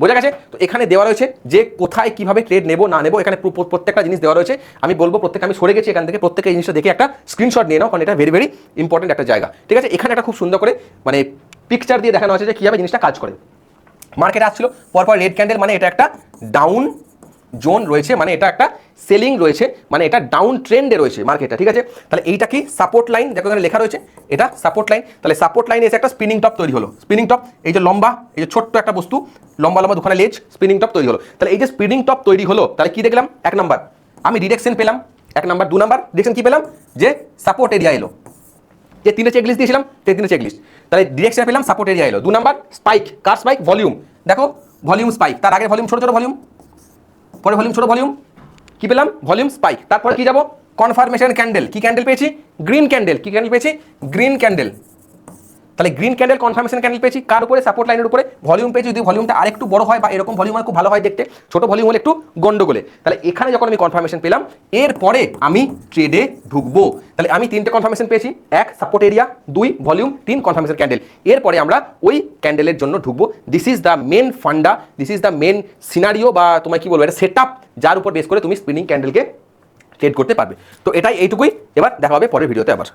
বোঝা গেছে? তো এখানে দেওয়া রয়েছে যে কোথায় কিভাবে ট্রেড নেবো না নেবো, এখানে প্রত্যেকটা জিনিস দেওয়া রয়েছে। আমি বলবো প্রত্যেকে, আমি সরে গেছি এখান থেকে, প্রত্যেকে এই জিনিসটা দেখে একটা স্ক্রিনশট নিয়ে নাও, কারণ এটা ভেরি ভেরি ইম্পর্টেন্ট একটা জায়গা। ঠিক আছে, এখানে একটা খুব সুন্দর করে মানে পিকচার দিয়ে দেখানো আছে যে কীভাবে জিনিসটা কাজ করে। মার্কেট আসছিল পরপর রেড ক্যান্ডেল, মানে এটা একটা ডাউন জোন রয়েছে, মানে এটা একটা সেলিং রয়েছে, মানে এটা ডাউন ট্রেন্ডে রয়েছে মার্কেটটা। ঠিক আছে, তাহলে এইটা কি সাপোর্ট লাইন, দেখো এখানে লেখা রয়েছে এটা সাপোর্ট লাইন। তাহলে সাপোর্ট লাইনে এসে একটা স্পিনিং টপ তৈরি হলো। স্পিনিং টপ, এই যে লম্বা, এই যে ছোট্ট একটা বস্তু, লম্বা লম্বা দুখানে লেজ, স্পিনিং টপ তৈরি হলো। তাহলে এই যে স্পিনিং টপ তৈরি হলো, তাহলে কি দেখলাম? এক নাম্বার আমি ডিরেকশন পেলাম, এক নাম্বার। দু নাম্বার ডিরেকশন কি পেলাম? যে সাপোর্ট এরিয়া এলো, যে 3টে চেকলিস্ট দিয়েছিলাম, 3টে চেকলিস্ট, তাহলে ডিরেকশন পেলাম, সাপোর্ট এরিয়া এলো। দু নাম্বার স্পাইক, কার স্পাইক? ভলিউম, দেখো ভলিউম স্পাইক, তার আগে ভলিউম ছোট ছোট ভলিউম, পরে ভলিউম ছোট ভলিউম, কি পেলাম? Volume spike. তারপরে কি যাবো? কনফার্মেশন ক্যান্ডেল, কি ক্যান্ডেল পেয়েছি? Green candle. কি ক্যান্ডেল পেয়েছি? Green candle. তাহলে গ্রিন ক্যান্ডেল, কনফার্মেশন ক্যান্ডেল পেয়েছি, কার উপরে? সাপোর্ট লাইনের উপরে। ভলিউম পেয়েছি, যদি ভলিউমটা আরেকটু বড় হয় বা এরকম ভলিউম খুব ভালো হয় দেখতে, ছোট ভলিউম হলে একটু গন্ডগোলে। তাহলে এখানে যখন আমি কনফার্মেশন পেলাম, এরপরে আমি ট্রেডে ঢুকবো। তাহলে আমি 3টে কনফার্মেশন পেয়েছি, 1 support area, 2 volume, 3 confirmation candle. এরপরে আমরা ওই ক্যান্ডেলের জন্য ঢুকবো। This is the main funda, this is the main scenario, বা তোমায় কি বলবো, এটা সেট আপ, যার উপর বেস করে তুমি স্পিনিং ক্যান্ডেলকে ট্রেড করতে পারবে। তো এটাই, এইটুকুই। এবার দেখা হবে পরের ভিডিওতে আবার।